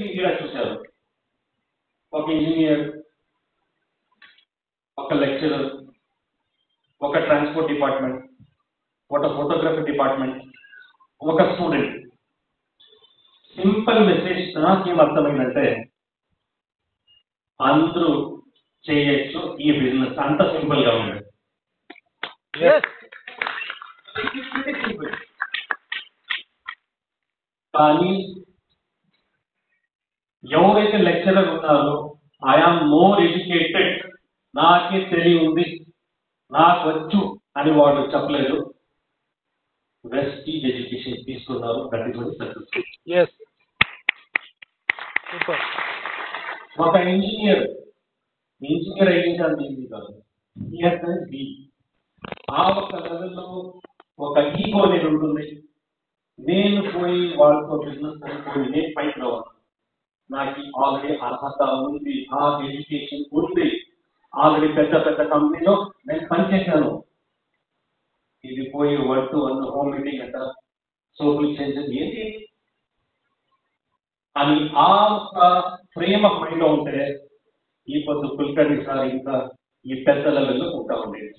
ఈడ చూశారు, ఒక ఇంజనీర్, ఒక లెక్చరర్, ఒక ట్రాన్స్పోర్ట్ డిపార్ట్మెంట్, ఒక ఫోటోగ్రఫీ డిపార్ట్మెంట్, ఒక స్టూడెంట్. సింపుల్ మెసేజ్ నాకేం అర్థమైందంటే అందరూ చేయొచ్చు ఈ బిజినెస్, అంత సింపుల్ గా ఉంది. కానీ ఎవరైతే లెక్చరర్ ఉన్నారో ఐఆమ్ మోర్ ఎడ్యుకేటెడ్, నాకే తెలివి ఉంది, నాకు వచ్చు అని వాడు చెప్పలేదు. వెస్టీజ్ ఎడ్యుకేషన్ తీసుకున్నారు, దట్ ఈస్ సక్సెస్. ఒక ఇంజనీర్ అయ్యింది కాదు, ఆ ఒక లెవెల్లో ఒక ఈగో అనేది ఉంటుంది. నేను పోయి వాళ్ళతో బిజినెస్ అనుకోని నేను పైకి రావాలి, నాకు ఆల్రెడీ అర్హత ఉంది, ఆ ఎడ్యుకేషన్ ఉంది, ఆల్రెడీ పెద్ద పెద్ద కంపెనీలో నేను పనిచేశాను. ఇది పోయి 1-to-1 హోమ్ మీటింగ్ అంట, సోపులు చేసేది ఏంటి అని ఆ ఒక ఫ్రేమ్ ఆఫ్ మైండ్ లో ఉంటే ఈ పొద్దు కుల్కర్ణి సార్ ఇంకా ఈ పెద్ద లెవెల్లో ఉంటా ఉండేది.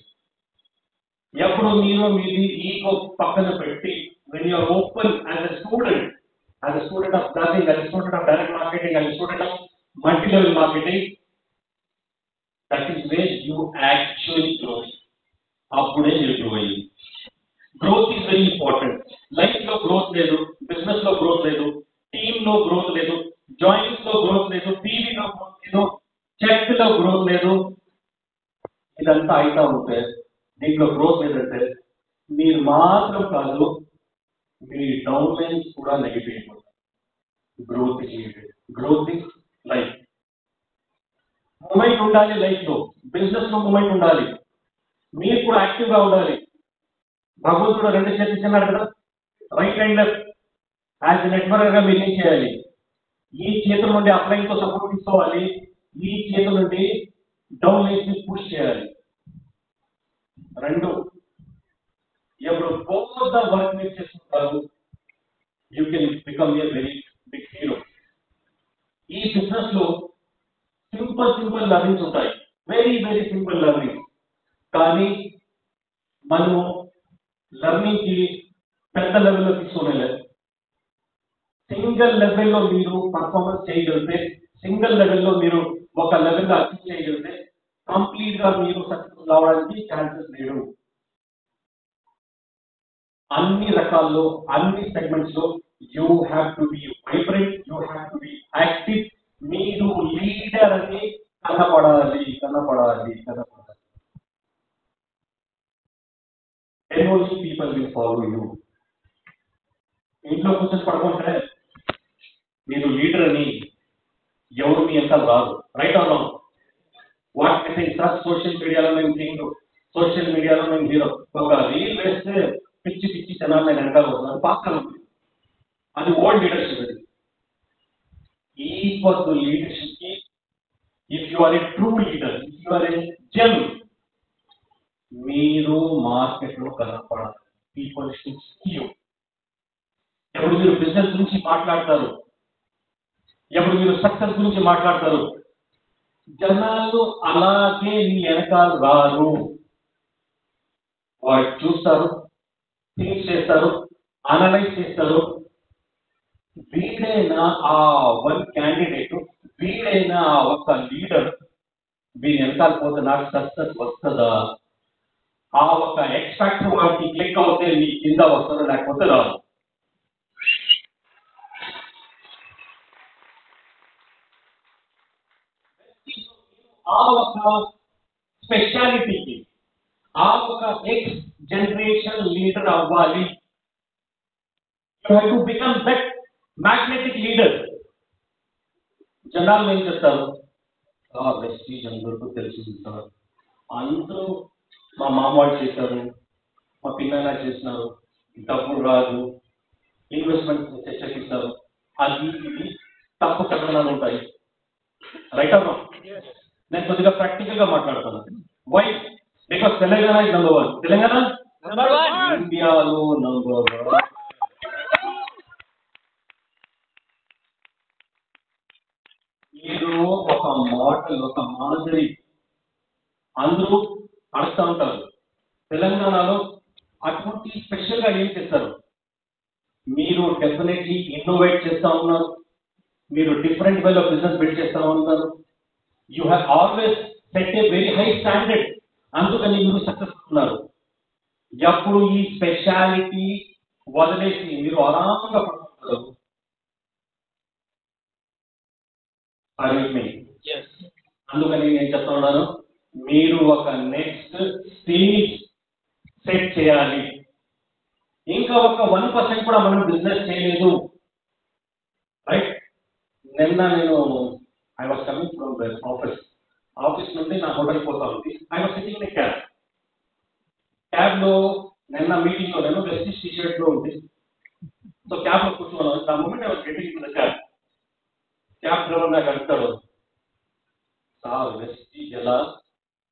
ఎప్పుడు మీరు మీది ఈగో పక్కన పెట్టి when you are open as a student of learning, as a student of direct marketing, as a student of multi-level marketing, that is where you actually grow. అప్పుడే మీరు గ్రో అయ్యింది. Growth is very important. Life లో growth లేదు, business లో growth లేదు, team లో growth లేదు, joints లో గ్రోత్ లేదు, టీవీలో గ్రోత్ లేదు, చెక్ లో గ్రోత్ లేదు, ఇదంతా అయితా ఉంటే దీంట్లో గ్రోత్ లేదంటే మీరు మాత్రం కాదు, మీ డౌన్ లైన్స్ కూడా నెగిటివ్ అయిపోతాయి. Growth is life. మూమెంట్ ఉండాలి లైఫ్ లో, బిజినెస్ లో మూమెంట్ ఉండాలి, మీరు కూడా యాక్టివ్ గా ఉండాలి. భగవంతుడు 2 చేతులు ఇచ్చినాడు కదా, right and left. As network గా మీరు ఏం చేయాలి, ఈ చేతుల నుండి అప్లైన్ తో సపోర్ట్ తీసుకోవాలి, ఈ చేతుల నుండి డౌన్ లైన్స్ ని పుష్ చేయాలి. 2 ఎప్పుడు బోత్ ద వర్క్ మీరు చేసుకుంటారు, you can become a very big hero. ఈ బిజినెస్ లో సింపుల్ లర్నింగ్స్ ఉంటాయి, వెరీ సింపుల్ లర్నింగ్. కానీ మనము లర్నింగ్ కి పెద్ద లెవెల్లో తీసుకోలేదు. సింగిల్ లెవెల్లో మీరు పర్ఫార్మెన్స్ చేయగలిగితే, సింగిల్ లెవెల్లో మీరు ఒక లెవెల్లో అచీవ్ చేయగలిగితే కంప్లీట్ గా మీరు సక్సెస్ రావడానికి ఛాన్సెస్ లేవు. అన్ని రకాల్లో, అన్ని సెగ్మెంట్స్ లో you have to be vibrant, you have to be active. మీరు లీడర్ అని కనపడాలి. Then only people will follow you. ఇంట్లో కూర్చొని పడుకుంటే మీరు లీడర్ అని ఎవరు మీ ఎంత రాదు. Right or wrong? What message social మీడియాలో మేము కింగ్, సోషల్ మీడియాలో మేము హీరో. ఒక రీల్ వేస్తే పిచ్చి జనాలు నేను వెనకాల వస్తున్నారు, పాత్ర ఉంది. అది ఓల్డ్ లీడర్షిప్. అది ఈ పొద్దు లీడర్షిప్ కి if you are a true leader, if you are a gem, మీరు మార్కెట్ లో కనపడాలి. People should see you. ఎప్పుడు మీరు బిజినెస్ గురించి మాట్లాడతారు, ఎప్పుడు మీరు సక్సెస్ గురించి మాట్లాడతారు, జనాలు అలాగే మీ వెనకాల రారు. వాళ్ళు చూస్తారు, థింక్ చేస్తారు, అనలైజ్ చేస్తారు. వీడైనా ఆ వన్ క్యాండిడేట్, వీడైనా ఆ ఒక్క లీడర్ వీరి వెనకాల పోతే నాకు సక్సెస్ వస్తుందా, ఆ ఒక ఎక్స్పెక్ట్ వాటికి క్లిక్ అవుతే మీ కింద వస్తుందా, లేకపోతే రాదు. ఆ ఒక స్పెషాలిటీకి, ఆ ఒక నెక్స్ట్ జనరేషన్ లీడర్ అవ్వాలి. You have to become that magnetic leader. జనాలు ఏం చెప్తారు, వెస్టీజ్ అందరికీ తెలిసింది సార్, అందరూ మా మామ వాళ్ళు చేశారు, మా పిల్లలు చేసినారు, డబ్బులు రాదు, ఇన్వెస్ట్మెంట్ చర్చకిస్తారు, అది ఇది తప్పు కథనాలు ఉంటాయి. Right or wrong? నేను కొద్దిగా ప్రాక్టికల్ గా మాట్లాడతాను. Why? Because Telangana is number 1. Telangana ఇండియాలో నంబర్ 1. ఏదో ఒక మోడల్, ఒక మాదిరి అందరూ అడుగుతూ ఉంటారు. తెలంగాణలో అటువంటి స్పెషల్గా ఏం చేస్తారు? మీరు డెఫినెట్లీ ఇన్నోవేట్ చేస్తూ ఉన్నారు, మీరు డిఫరెంట్ వేలో బిజినెస్ బిల్డ్ చేస్తూ ఉన్నారు. You have always set a very high standard, అందుకని మీరు సక్సెస్ అవుతున్నారు. ఎప్పుడు ఈ స్పెషాలిటీ వదిలేసి మీరు ఆరామంగా పడుతున్నారు. అందుకని నేను చెప్తా ఉన్నాను, మీరు ఒక నెక్స్ట్ స్టేజ్ సెట్ చేయాలి. ఇంకా ఒక 1% కూడా మనం బిజినెస్ చేయలేదు, రైట్? నిన్న నేను I was coming from office నుండి నా హోటల్ పోతా ఉంది. I was sitting in cab లో నిన్న మీటింగ్ లో నేను వెస్టిష్ టీ షర్ట్ లో ఉంది. సో క్యాబ్ లో కూర్చున్నాను. ఆ moment I was getting in the cab driver నాకు అడుగుతాడు, సార్ వెస్టిజ్ ఎలా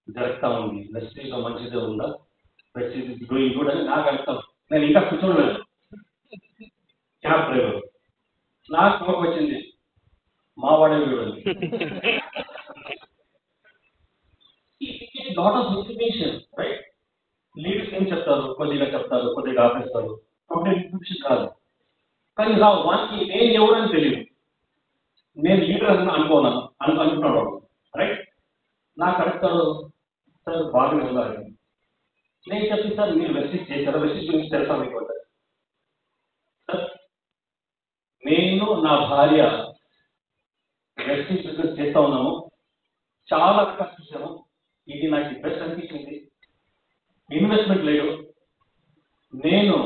జరుగుతా ఉంది, వెస్టిజ్ లో మంచిదే ఉందా, వెస్టిజ్ ఇస్ డూయింగ్ గుడ్ అని నాకు అడుగుతాను. నేను ఇంకా కూర్చోలేదు. క్యాబ్ డ్రైవర్ నాకు కోపం వచ్చింది, మా వాడే చూడండి. Lot of information, right? Leaders ఏం చెప్తారు, కొద్దిగా చెప్తారు, కొద్దిగా ఆపేస్తారు, కంప్లీట్ ఇన్ఫర్మేషన్ కాదు. కానీ వానికి నేను ఎవరని తెలియదు, నేను లీడర్ అని అనుకున్నాడు, రైట్? నాకు అడుగుతాడు, సార్ బాగా వెళ్ళాలి. నేను చెప్పి, సార్ మీరు వెస్టిజ్ చేశారా, వెస్టిజ్ గురించి తెలుసా మీకు? సార్ నేను నా భార్య వెస్టిజ్ బిజినెస్ చేస్తా ఉన్నాము, చాలా కష్టం చూసాము, ఇది నాకు బెస్ట్ అనిపించింది, ఇన్వెస్ట్మెంట్ లేదు. నేను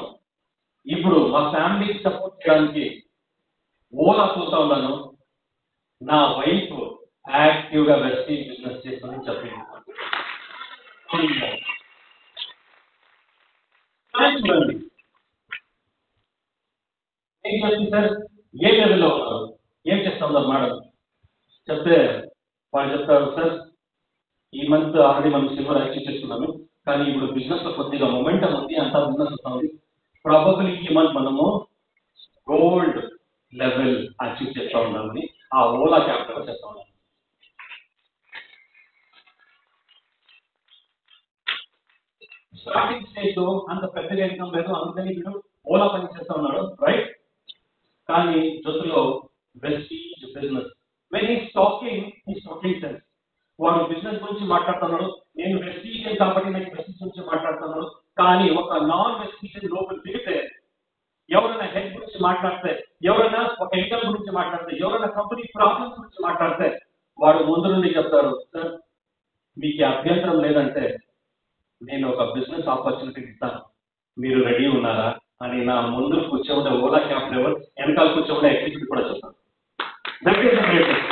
ఇప్పుడు మా ఫ్యామిలీకి సపోర్ట్ చేయడానికి ఓలా చూస్తా ఉన్నాను, నా వైఫ్ యాక్టివ్ గా వెస్టిజ్ బిజినెస్ చేస్తుందని చెప్పింది. చూడండి, ఏం చెప్పింది సార్, ఏ లెవెల్లో ఉన్నారు, ఏం చేస్తా ఉన్నారు మేడం చెప్తే వాళ్ళు చెప్తారు, సార్ ఈ మంత్ ఆల్రెడీ మనం సిల్వర్ అచీవ్ చేస్తున్నాము, కానీ ఇప్పుడు బిజినెస్ లో కొద్దిగా మొమెంటం ఉంది, అంతా బిజినెస్ వస్తుంది, ప్రాబబ్లీ ఈ మంత్ మనము గోల్డ్ లెవెల్ అచీవ్ చేస్తా ఉన్నామని ఆ ఓలా క్యాపిటల్ చేస్తా ఉన్నాం. స్టార్టింగ్ స్టేజ్ లో అంత పెద్దగా ఇన్కమ్ లేదు, అందుకని వీడు ఓలా పని చేస్తా ఉన్నాడు, రైట్? కానీ జొత్తులో Vestige business when is talking sense, వాడు బిజినెస్ గురించి మాట్లాడుతున్నాడు, నేను వెస్టిజ్ కాబట్టి నేను వెస్టిజ్ గురించి మాట్లాడుతున్నాడు. కానీ ఒక నాన్ వెస్టిజ్ లోపల దిగితే, ఎవరైనా హెల్త్ గురించి మాట్లాడితే, ఎవరైనా ఒక ఇన్కమ్ గురించి మాట్లాడితే, ఎవరైనా కంపెనీ ప్రాబ్లమ్స్ గురించి మాట్లాడితే, వాడు ముందు నుండి చెప్తారు, సార్ మీకు అభ్యంతరం లేదంటే నేను ఒక బిజినెస్ ఆపర్చునిటీ ఇస్తాను, మీరు రెడీ ఉన్నారా అని నా ముందు కూర్చోండే ఓలా క్యాబ్ డ్రైవర్ వెనకాల కూర్చోండే ఎగ్జిక్యూటివ్ కూడా చెప్తాను. That is the greatest.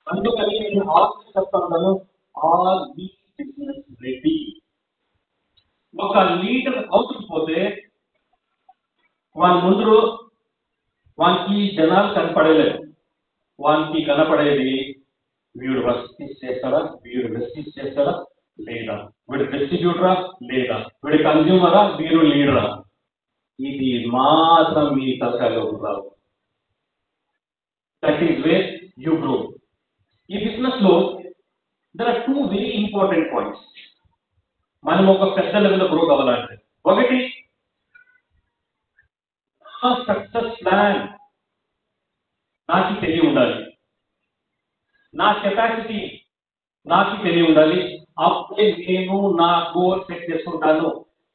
అందుకని నేను ఆఫీస్ చెప్తా ఉన్నాను, ఆల్ ది బిజినెస్ రెడీ. ఒక లీడర్ అవుతుపోతే వాని ముందు వానికి జనాలు కనపడలేదు, వానికి కనపడేది వీడు వెస్టిజ్ చేస్తాడా, వీడు వెస్టిజ్ చేస్తాడా లేదా, వీడు డిస్ట్రిబ్యూటరా లేదా, వీడు కన్జ్యూమరా, వీడు లీడరా, ఇది మాత్రం మీ తలకాయలో రావు. That is where you grow. ఈ బిజినెస్ లో there are 2 very important points. మనం ఒక పెద్ద లెవెల్లో గ్రో కావాలంటే, ఒకటి సక్సెస్ ప్లాన్ నాకు తెలియ ఉండాలి, నా కెపాసిటీ నాకు తెలియ ఉండాలి, అప్పుడే నేను నా గోల్ సెట్ చేసుకుంటాను.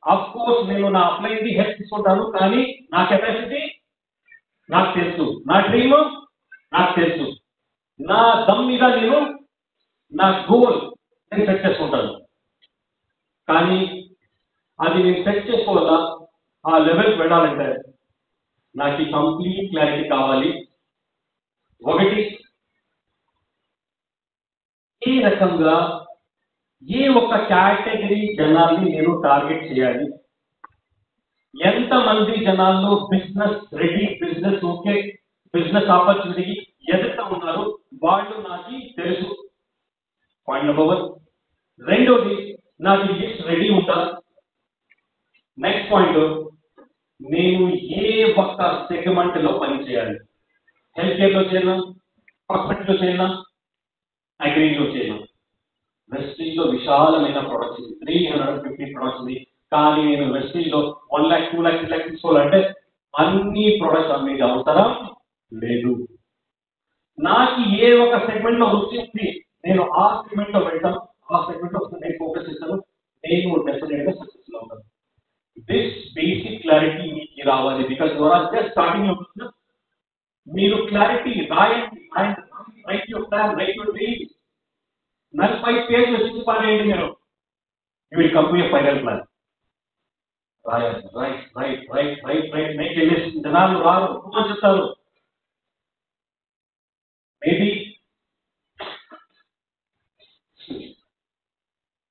అఫ్ కోర్స్ నేను నా అప్లైన్ ది హెల్ప్ తీసుకుంటాను, కానీ నా కెపాసిటీ నాకు తెలుసు, నా డ్రీమ్ నాకు తెలుసు, నా దమ్ మీద నేను నా గోల్ నేను సెట్ చేసుకుంటాను. కానీ అది నేను సెట్ చేసుకోవాలా, ఆ లెవెల్కి వెళ్ళాలంటే నాకు కంప్లీట్ క్లారిటీ కావాలి. ఒకటి, ఏ రకంగా ఏ ఒక కేటగిరీ జనాల్ని నేను టార్గెట్ చేయాలి, ఎంతమంది జనాల్లో business ready, business okay, business ఆపర్చునిటీకి ఎదుగుతా ఉన్నారు, వాళ్ళు నాకు తెలుసు. Point number 1. రెండోది, నాకు లిస్ట్ రెడీ ఉండాలి. నెక్స్ట్ పాయింట్, నేను ఏ ఒక్క సెగ్మెంట్ లో పని చేయాలి. హెల్త్ కేర్లో చేరినా, కాస్మెటిక్లో చేరినా, అగ్రీలో చేరినా. వెస్టీజ్లో విశాలమైన ప్రొడక్ట్స్ ఉంది, 350 ప్రొడక్ట్స్ ఉంది. కానీ నేను వెస్టీజ్లో 1 lakh 2 lakh 3 lakh తీసుకోవాలంటే అన్ని ప్రొడక్ట్స్ అమ్మేది అవసరం లేదు. నాకు ఏ ఒక సెగ్మెంట్ లో వచ్చింది, నేను ఆ సెగ్మెంట్ లో వెళ్తాను, ఆ సెగ్మెంట్ లో నేను ఫోకస్ చేస్తాను, నేను డెఫినెట్ గా సక్సెస్ అవుతాను. దిస్ బేసిక్ క్లారిటీ మీకు రావాలి. Because you are just starting your business. మీరు క్లారిటీ రాయండి, write your plan, write your dream. 45 పేజీలు చూసి పారేయండి మీరు. You will come to a final plan. రాయాలి, write write write write write make a list. జనాలు రారు, చెప్తారు. Maybe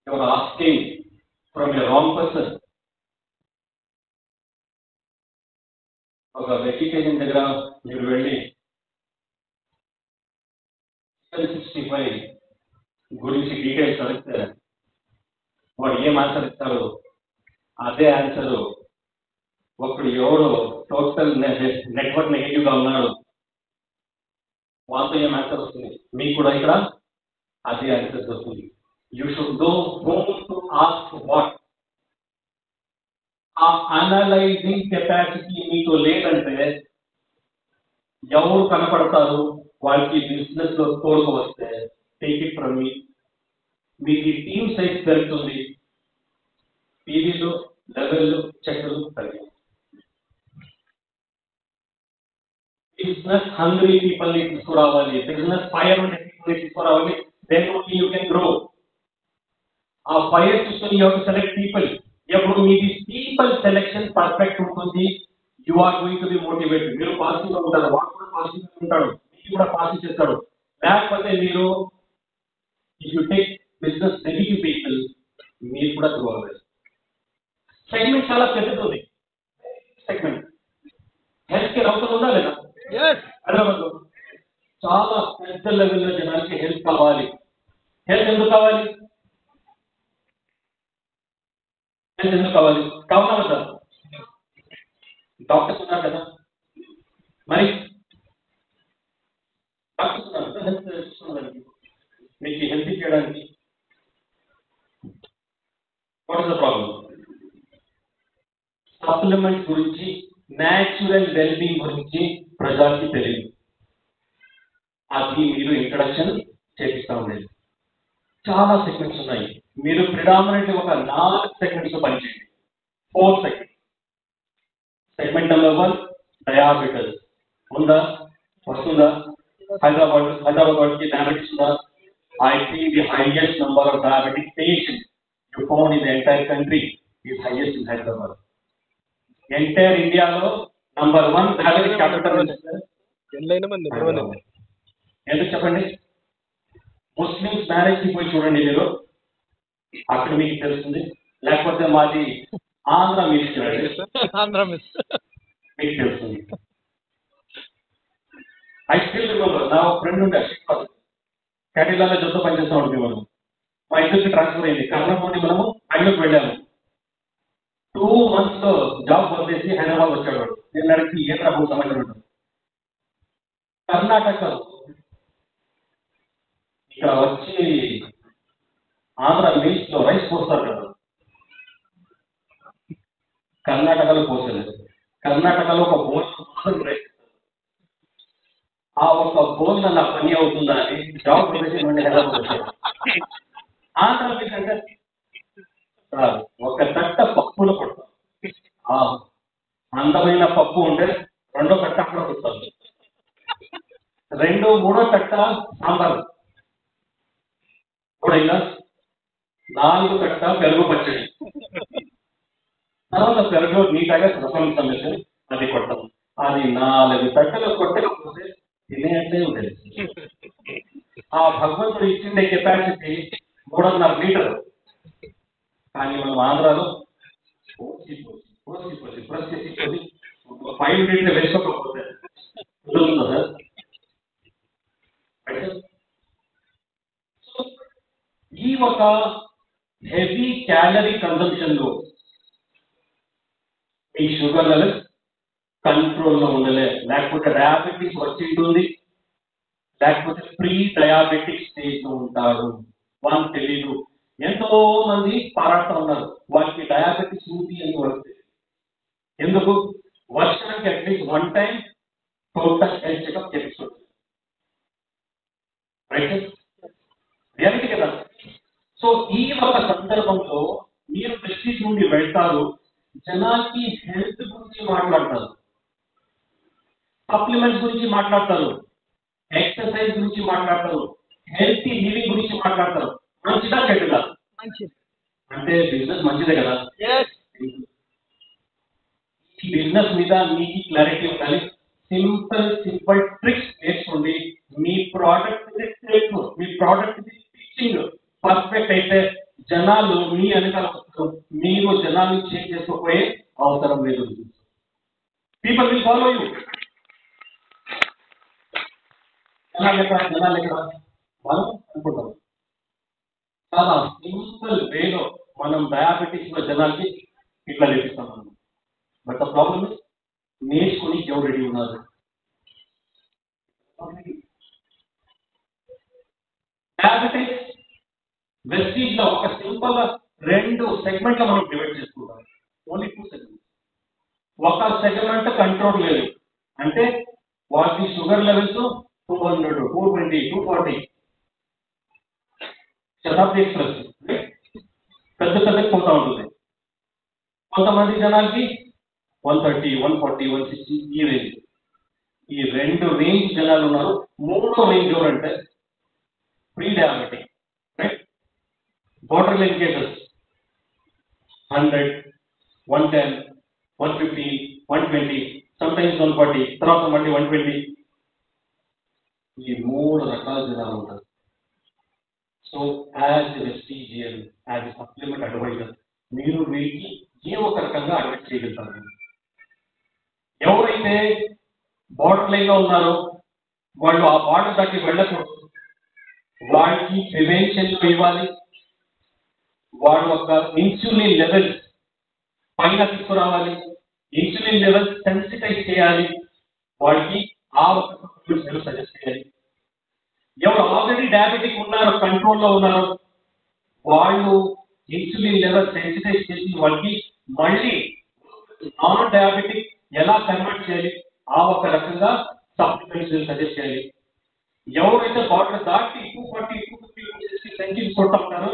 you are asking from a wrong person. ఒక వెరిఫికేషన్ దగ్గర మీరు వెళ్ళి 65 గురించి డీటెయిల్స్ అడిగితే వాడు ఏం ఆన్సర్ ఇస్తాడు, అదే ఆన్సర్ ఒకడు ఎవడు టోటల్ నెట్వర్క్ నెగిటివ్ గా ఉన్నాడు వాళ్ళతో ఏం ఆన్సర్ వస్తుంది, మీకు కూడా ఇక్కడ అదే ఆన్సర్ వస్తుంది. You should know whom to ask what. ఆ అనలైజింగ్ కెపాసిటీ మీకు లేదంటే ఎవరు కనపడతారు వాళ్ళకి బిజినెస్ లో తోడుకు వస్తే టేక్ ఇట్ ఫ్రమ్ మీ, మీకు టీమ్ సైజ్ పెరుగుతుంది, పీవీలు లెవెల్ చెట్లు పెరుగుతుంది. బిజినెస్ హంగ్రీ పీపుల్ ని తీసుకురావాలి, బిజినెస్ ఫైర్ ఉండే పీపుల్ ని తీసుకురావాలి. Then only you can grow. ఆ ఫైర్ చూసుకొని you have to select people. ఎప్పుడు మీది పీపుల్ సెలెక్షన్ పర్ఫెక్ట్ ఉంటుంది, you are going to be motivated. మీరు పాజిటివ్ గా ఉంటారు, వాడు కూడా పాజిటివ్ గా ఉంటాడు, మీకు కూడా పాజిటివ్ చేస్తాడు. లేకపోతే మీరు if you take business negative people, మీరు కూడా గ్రో అవ్వాలి. సెగ్మెంట్ చాలా పెద్దది ఉంది. సెగ్మెంట్ హెల్త్ కేర్ అవసరం ఉందా లేదా? హైదరాబాద్ లో చాలా పెద్ద లెవెల్లో జనానికి హెల్త్ కావాలి. హెల్త్ ఎందుకు కావాలి? హెల్త్ ఎందుకు కావాలి? కావాలా కదా? డాక్టర్స్ ఉన్నారు కదా, మరి డాక్టర్స్ ఉన్నారు కదా హెల్త్ చూసుకోవడానికి, మీకు హెల్త్ చేయడానికి. What is the problem? Supplement గురించి, న్యాచురల్ వెల్బీయింగ్ గురించి ప్రజలకి తెలియదు. అది మీరు ఇంట్రడక్షన్ చేపిస్తా ఉండేది. చాలా సెగ్మెంట్స్ ఉన్నాయి. మీరు ప్రిడామినెంట్లీ ఒక 4 సెగ్మెంట్స్ పనిచేయండి. 4 సెగ్మెంట్స్. సెగ్మెంట్ నెంబర్ 1 డయాబెటిస్ ఉందా, వస్తుందా? హైదరాబాద్ వాళ్ళకి డయాబెటిస్ ఉందా? I think the highest number of diabetic patients you found in the entire country is highest in Hyderabad. Entire India lo number 1 diabetic capital is ఎందుకు చెప్పండి? Muslims marriage కి పోయి చూడండి మీరు, అక్కడ మీకు తెలుస్తుంది. లేకపోతే మాది ఆంధ్ర మిస్ మీకు తెలుస్తుంది. ఐ స్టిల్ రిమెంబర్, నా ఫ్రెండ్ ఉండే కేటగిరీలో జొత్త పనిచేస్తూ ఉంటుంది. మనం మా ఇద్దరికి ట్రాన్స్ఫర్ అయింది. కర్ణం నుండి మనము బయటకు వెళ్ళాము. 2 months లో జాబ్ వదిలేసి హైదరాబాద్ వచ్చాడు. నేను అడిగి ఏ ప్రభు సమాచారం ఉంటుంది. కర్ణాటక ఇక్కడ వచ్చి ఆంధ్ర మిల్స్ లో రైస్ పోస్తారు కదా, కర్ణాటకలో పోసలేదు. కర్ణాటకలో ఒక బోల్ రైస్, ఆ ఒక బోల్ నా పని అవుతుందా అని జాబ్ వదిలేసి మళ్ళీ హైదరాబాద్ వచ్చాడు. ఆంధ్ర మిల్స్ అంటే ఒక తట్ట పప్పులు కొడతాం. అందమైన పప్పు ఉంటే 2వ తట్ట కూడా కొడతాం, 2, 3వ తట్ట సాంబార్ కూడా, ఇలా 4వ తట్ట పెరుగు పచ్చడి, తర్వాత పెరుగు నీట్గా రసం సమస్య అది కొడతాం. అది 4 తట్టలు కొట్టకపోతే తినేట్లే ఉండేది. ఆ భగవంతుడు ఇచ్చిండే కెపాసిటీ 3.5 లీటర్. కానీ మనం ఆంధ్రాలో 5 లీటర్ వేసుకోకపోతే కుదురుతుందా సార్? ఈ ఒక హెవీ క్యాలరీ కన్సంప్షన్ లో మీ షుగర్ లెవెల్స్ కంట్రోల్లో ఉండలే, లేకపోతే డయాబెటీస్ వచ్చింటుంది, లేకపోతే ప్రీ డయాబెటిక్ స్టేజ్ లో ఉంటారు, వాళ్ళకి తెలీదు. ఎంతో మంది పారాడుతూ ఉన్నారు వాళ్ళకి డయాబెటిస్ ఉంది అని వస్తే. ఎందుకు? వర్షానికి at least 1 time total health checkup చేస్తుంది. రైట్, రియాలిటీ కదా. సో ఈ ఒక సందర్భంలో మీరు ప్రెస్టీజ్ నుండి వెళ్తారు, జనానికి హెల్త్ గురించి మాట్లాడతారు, సప్లిమెంట్స్ గురించి మాట్లాడతారు, ఎక్సర్సైజ్ గురించి మాట్లాడతారు, హెల్తీ లివింగ్ గురించి మాట్లాడతారు. మంచిదా చెడ్డదా? అంటే బిజినెస్ మంచిదే కదా. ఈ బిజినెస్ మీద మీకు క్లారిటీ ఉండాలి. సింపుల్ ట్రిక్స్ నేర్చుకోండి. మీ ప్రోడక్ట్ మీ ప్రోడక్ట్ పిచ్చింగ్ పర్ఫెక్ట్ అయితే జనాలు మీ వెనకాల వస్తారు. మీరు జనాలు చేంజ్ చేసుకోపోయే అవసరం లేదు. People will follow you. జనాలు ఎక్కడ మనం అనుకుంటాం. చాలా సింపుల్ వేలో మనం డయాబెటిక్స్ లో జనాలకి ఇట్లా నేర్పిస్తాం. బట్ ద ప్రాబ్లమ్ నేర్చుకుని ఎవరు రెడీ ఉన్నారు? డయాబెటిక్స్ వెస్టీజ్ లో ఒక సింపుల్ 2 సెగ్మెంట్ మనం డివైడ్ చేసుకుంటాం. Only 2 segment. ఒక సెగ్మెంట్ కంట్రోల్ లేదు, అంటే వాటి షుగర్ లెవెల్స్ 200, 220, 240 శతాబ్ది ఎక్స్ప్రెస్ పెద్ద పోతా ఉంటుంది. కొంతమంది జనాలకి 130, 140, 160 ఈ రేంజ్. ఈ 2 రేంజ్ జనాలు ఉన్నారు. 3వ రేంజ్ ఎవరంటే pre diabetic, border line cases 100, 110, 115, 120, sometimes 140, తర్వాత మళ్ళీ 120. ఈ 3 రకాల జనాలు ఉంటారు. So as Vestigian, as supplement adviser మీరు వీటికి ఏ ఒక రకంగా అడ్వైజ్ చేయగలుగుతారు. ఎవరైతే బార్డర్ లైన్ లో ఉన్నారో వాళ్ళు ఆ బార్డర్ దాటి వెళ్ళకూడదు. వాళ్ళకి ప్రివెన్షన్ ఇవ్వాలి. వాళ్ళ యొక్క ఇన్సులిన్ లెవెల్స్ పైన తీసుకురావాలి. ఇన్సులిన్ లెవెల్స్ సెన్సిటైజ్ చేయాలి. వాళ్ళకి ఆ ఒక సజెస్ట్ చేయాలి. ఎవరు ఆల్రెడీ డయాబెటిక్ ఉన్నారో, కంట్రోల్లో ఉన్నారో, వాళ్ళు ఇన్సులిన్ లెవెల్ సెన్సిటైజ్ చేసి వాళ్ళకి మళ్ళీ నాన్ డయాబెటిక్ ఎలా కన్వర్ట్ చేయాలి, ఆ ఒక రకంగా సప్లిమెంట్స్ సజెస్ట్ చేయాలి. ఎవరైతే బార్డర్ దాటి 240, 250, 260 సెంచరీస్ కొడతా ఉంటారో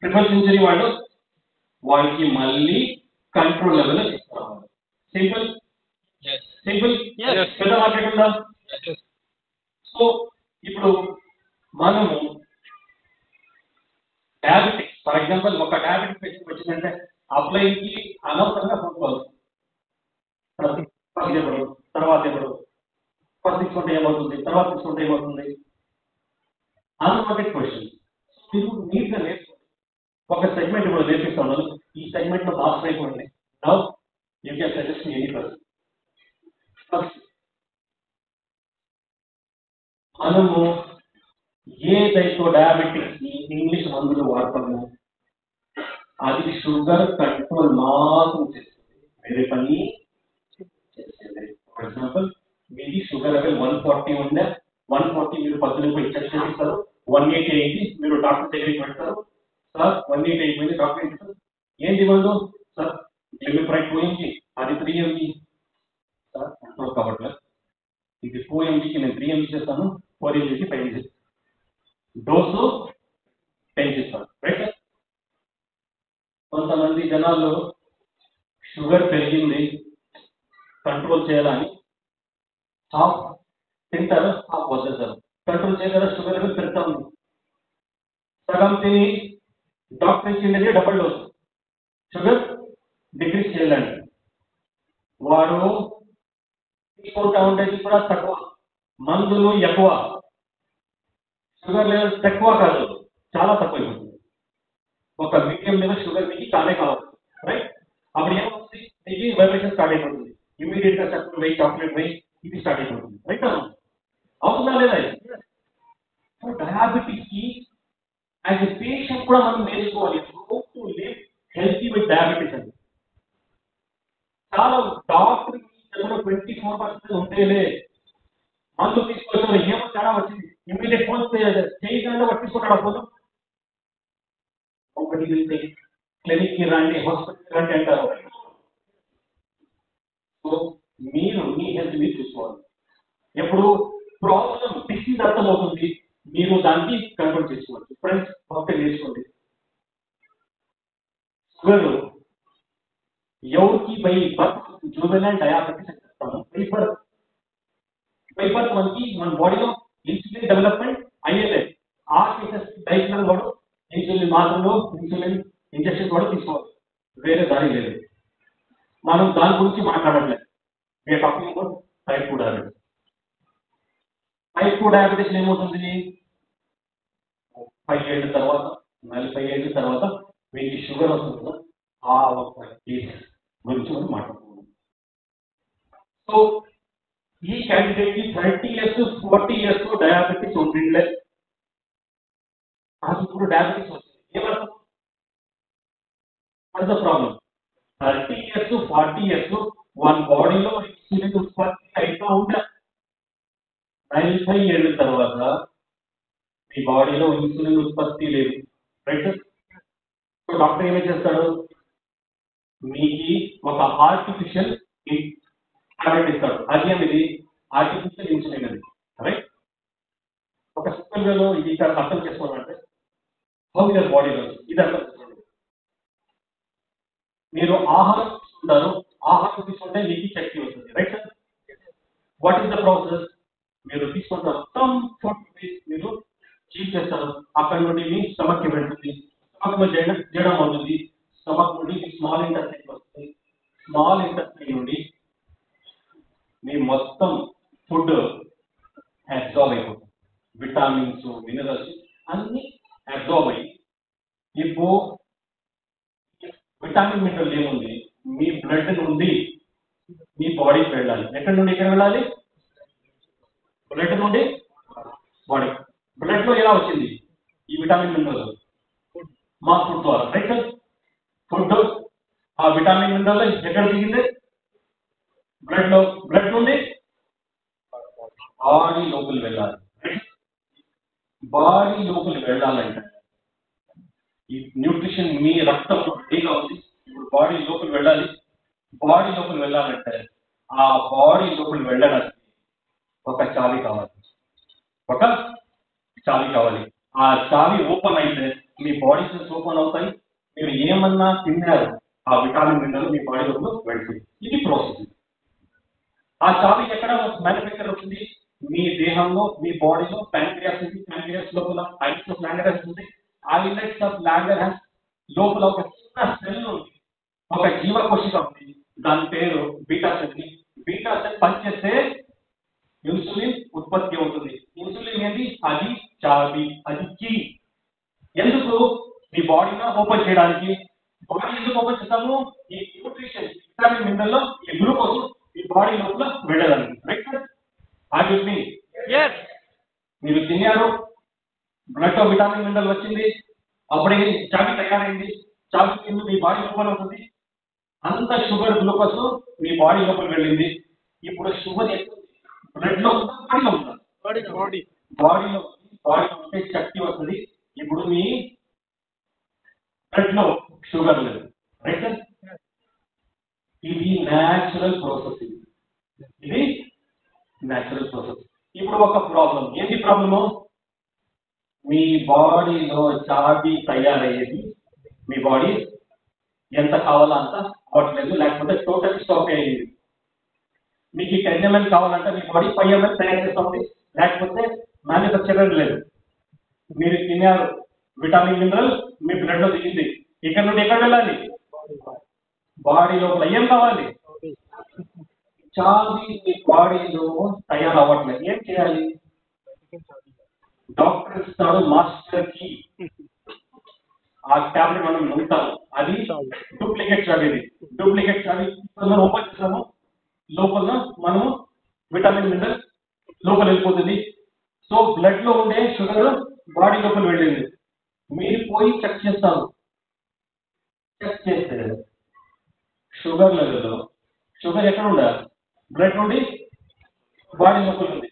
ట్రిపుల్ సెంచరీ వాళ్ళకి మళ్ళీ కంట్రోల్ లెవెల్ తీసుకురావాలి. సింపుల్ పెద్ద మార్కెట్ ఉందా? సో ఇప్పుడు మనము డయాబెటిక్స్, ఫర్ ఎగ్జాంపుల్ ఒక డయాబెటిక్ పేషెంట్ వచ్చిందంటే అప్లైకి అనవసరంగా ఫోన్ కాల్, తర్వాత ఎవరు తీసుకుంటే ఏమవుతుంది, తర్వాత తీసుకుంటే ఏమవుతుంది, అన్వాంటెడ్ క్వశ్చన్. మీరు నీట్గా నేర్చుకోండి. ఒక సెగ్మెంట్ ఇప్పుడు నేర్పిస్తున్నాను, ఈ సెగ్మెంట్ లో మాస్టర్ అయిపోయింది. Now you can suggest me any person. First మనము ఏదైతే డయాబెటిక్స్ ఇంగ్లీష్ మందులు వాడతాము అది షుగర్ కంట్రోల్ మాత్రం చేస్తుంది, వేరే పని చేసేది. ఫర్ ఎగ్జాంపుల్ మీది షుగర్ లెవెల్ 140 ఉండే, 140 మీరు పద్ధతి పోయి చెక్ చేస్తారు, 180 అయింది, మీరు డాక్టర్ దగ్గరికి పెడతారు. సార్ 180 అయిపోయింది, డాక్టర్ ఏంటి ఏంటి మందు సార్, లిమిప్రైడ్ పోయింది, అది 3 mg సార్ కంట్రోల్ కావట్లేదు, ఇది 2 mgకి నేను 3 mg చేస్తాను, 4 mgకి 5 mg డోసు పెంచిస్తాను. రైట్. కొంతమంది జనాల్లో షుగర్ పెరిగింది కంట్రోల్ చేయాలని హాఫ్ తింటారు, హాఫ్ వద్దేస్తారు. కంట్రోల్ చేయగలరా? షుగర్ లెవెల్ పెరుగుతా ఉంది. సగం తిని డాక్టర్ ఇచ్చింది డబుల్ డోస్ షుగర్ డిక్రీజ్ చేయాలని, వాడు తీసుకుంటా ఉండేది కూడా తక్కువ, మందులు ఎక్కువ, షుగర్ లెవెల్ తక్కువ కాదు, చాలా తక్కువ అయిపోతుంది. ఒక మీడియం లెవెల్ షుగర్ మీకు కానే కావాలి. రైట్. అప్పుడు ఏమవుతుంది, మీకు వైబ్రేషన్ స్టార్ట్ అయిపోతుంది. ఇమీడియట్ గా చక్కెర వేయి, చాక్లెట్ వేయి, ఇది స్టార్ట్ అయిపోతుంది. రైట్ అవుతుందా లేదా? డయాబెటిక్స్ కి యాజ్ ఎ పేషెంట్ కూడా మనం నేర్చుకోవాలి how to live healthy with diabetics అని. చాలా డాక్టర్ 24 చేయలే, మందు తీసుకొచ్చారు, ఏమో తేడా వచ్చింది, ఇమీడియట్ ఫోన్ చేయకుండా పట్టించుకుంటాడు. ఫోన్ ఒకటి వెళ్తే క్లినిక్ కి రండి, హాస్పిటల్ రండి అంటారు. సో మీరు మీ హెల్త్ మీరు చూసుకోవాలి. ఎప్పుడు ప్రాబ్లం డిసీజ్ అర్థమవుతుంది, మీరు దాన్ని కంట్రోల్ చేసుకోవచ్చు. ఫ్రెండ్స్ ఒకటి నేర్చుకోండి, షుగర్ ఎవరికి బై బర్త్ జూవెనైల్ డయాబెటీస్ అని చెప్తాము. బై బర్త్ మన బాడీలో ఇన్సులిన్ డెవలప్మెంట్ అయ్యేలేదు. ఆ కేసెస్ డైట్లో వాడు ఇన్సులిన్ మాత్రలో ఇన్సులిన్ ఇంజెక్షన్ కూడా తీసుకోవాలి, వేరే దారి లేదు. మనం దాని గురించి మాట్లాడట్లేదు. We are talking about type 2 diabetes. Type 2 diabetes ఏమవుతుంది? 30 ఏళ్ళ తర్వాత, 40 ఏళ్ళ తర్వాత మీకు షుగర్ వస్తుంది కదా, ఆ ఒక కేసు గురించి మనం మాట్లాడుతున్నాం. సో ఈ క్యాండిడేట్ కి 30 years 40 years డయాబెటీస్ ఉంటుండే, నాకు ఇప్పుడు డయాబెటీస్ వస్తుంది. ఏమర్థం? What is the problem? 30 years 40 years one బాడీలో ఇన్సులిన్ ఉత్పత్తి అయితా ఉండే, 40 ఏళ్ళ తర్వాత మీ బాడీలో ఇన్సులిన్ ఉత్పత్తి లేదు, రైట్? సో డాక్టర్ ఏమేం చేస్తాడు? మీకు ఒక ఆర్టిఫిషియల్ టాబ్లెట్ ఇస్తాడు. అది అనేది ఆర్టిఫిషియల్ ఇన్సులిన్ అది, రైట్? ఒక సింపుల్ వేలో ఇది ఇక్కడ అర్థం చేసుకోవాలంటే హౌ యువర్ బాడీ వర్క్స్, ఇది అర్థం చేసుకోండి. మీరు ఆహారం తీసుకుంటారు, ఆహారం తీసుకుంటే మీకు శక్తి వస్తుంది, right sir? What is the process? మీరు తీసుకుంటారు, సమ్ ఫుడ్ మీరు చీట్ చేస్తారు, అక్కడ నుండి మీ స్టమక్ కి వెళ్తుంది, స్టమక్ లో చేయడం అవుతుంది, స్టమక్ నుండి మీ స్మాల్ ఇంటెస్టైన్ వస్తుంది, స్మాల్ ఇంటెస్టైన్ నుండి మీ మొత్తం ఫుడ్ అబ్జార్బ్ అయిపోతుంది, విటమిన్స్ మినరల్స్ అన్ని అబ్జార్బ్ అయ్యి, ఇప్పుడు విటమిన్ మినరల్ ఏముంది మీ బ్లడ్ నుండి మీ బాడీకి వెళ్ళాలి. ఎక్కడి నుండి ఎక్కడ వెళ్ళాలి? బ్లడ్ నుండి బాడీ. బ్లడ్ లో ఎలా వచ్చింది ఈ విటమిన్ మినరల్? మా ఫుడ్ ద్వారా, రైట్? ఫుడ్ ఆ విటమిన్ మినరల్ ఎక్కడ దిగింది? బ్లడ్ లో. బ్లడ్ నుండి బాడీ లోపలికి వెళ్ళాలి. బాడీ లోపలికి వెళ్ళాలంటే ఈ న్యూట్రిషన్ మీ రక్తంలో రెడీగా ఉంది, ఇప్పుడు బాడీ లోపలికి వెళ్ళాలి. బాడీ లోపలికి వెళ్ళాలంటే ఆ బాడీ లోపలికి వెళ్ళడానికి ఒక చావి కావాలి, ఒక చావి కావాలి. ఆ చావి ఓపెన్ అయితే మీ బాడీ సెల్స్ ఓపెన్ అవుతాయి, మీరు ఏమన్నా తిన్నారు ఆ విటమిన్ మినరల్ మీ బాడీ లోపల వెళ్తుంది. ఇది ప్రాసెస్. ఆ చావి ఎక్కడ మ్యానుఫ్యాక్చర్ అవుతుంది? మీ దేహంలో, మీ బాడీలో ప్యాంక్రియాస్ ఉంది, ప్యాంక్రియాస్ లోపల ఐలెట్స్ ఆఫ్ లాంగర్హాన్స్ ఉంది, ఐలెట్స్ ఆఫ్ లాంగర్హాన్స్ లోపల ఒక చిన్న సెల్ ఉంది, ఒక జీవకోశిక ఉంది, దాని పేరు బీటా సెల్. బీటా సెల్ పనిచేస్తే ఇన్సులిన్ ఉత్పత్తి అవుతుంది. ఇన్సులిన్ ఏంటి? అది చావి, అది కీ. ఎందుకు? మీ బాడీలో ఓపెన్ చేయడానికి. బాడీ ఎందుకు ఓపెన్ చేస్తాము? ఈ న్యూట్రిషన్ విటమిన్ మినరల్ ఈ గ్లూకోజ్ మీ బాడీ లోపల వెళ్ళడానికి, రైట్? అది మీ మీరు తిన్నారు, బ్లడ్ లో విటమిన్ మినరల్ వచ్చింది, అప్పుడే చావి తయారైంది, చావి మీ బాడీ లోపల అవుతుంది, అంత షుగర్ గ్లూకోజ్ మీ బాడీ లోపల వెళ్ళింది. ఇప్పుడు షుగర్ బ్లడ్ లో ఉందా, బాడీలో ఉందా? బాడీలో. బాడీలో ఉంటే శక్తి వస్తుంది. ఇప్పుడు మీ బ్లడ్ లో షుగర్ లేదు, రైట్? ఇది న్యాచురల్ ప్రాసెస్. ఇది న్యాచురల్ ప్రాసెస్. ఇప్పుడు ఒక ప్రాబ్లం. ఏంటి ప్రాబ్లము? మీ బాడీలో చావి తయారయ్యేది మీ బాడీ ఎంత కావాలో అంత అవ్వట్లేదు, లేకపోతే టోటల్ స్టాప్ అయ్యింది. మీకు 10 ml కావాలంటే మీ బాడీ 5 ml తయారు చేస్తుంది, లేకపోతే మ్యానుఫ్యాక్చరర్ లేదు. మీరు తిన్నారు, విటమిన్ మినరల్ మీ బ్లడ్ లో దిగింది, ఇక్కడ నుండి ఎక్కడ వెళ్ళాలి? బాడీ లోపల ఏం కావాలి? చావి మీ బాడీలో తయారవ్వట్లేదు, ఏం చేయాలి? డాక్టర్ ఇస్తాడు మాస్టర్ కి, ఆ టాబ్లెట్ మనం నమ్ముతాము, అది డూప్లికేట్ చావి. డూప్లికేట్ చావి ఓపెన్ చేస్తాము, లోపల మనము విటమిన్ మినరల్ లోపల వెళ్ళిపోతుంది. సో బ్లడ్ లో ఉండే షుగర్ బాడీ లోపల వెళ్ళింది. మీరు పోయి చెక్ చేస్తారు, చెక్ చేస్తే షుగర్ లెవెల్లో షుగర్ ఎక్కడ ఉండాలి? బ్లడ్ నుండి బాడీ లోపల ఉంది.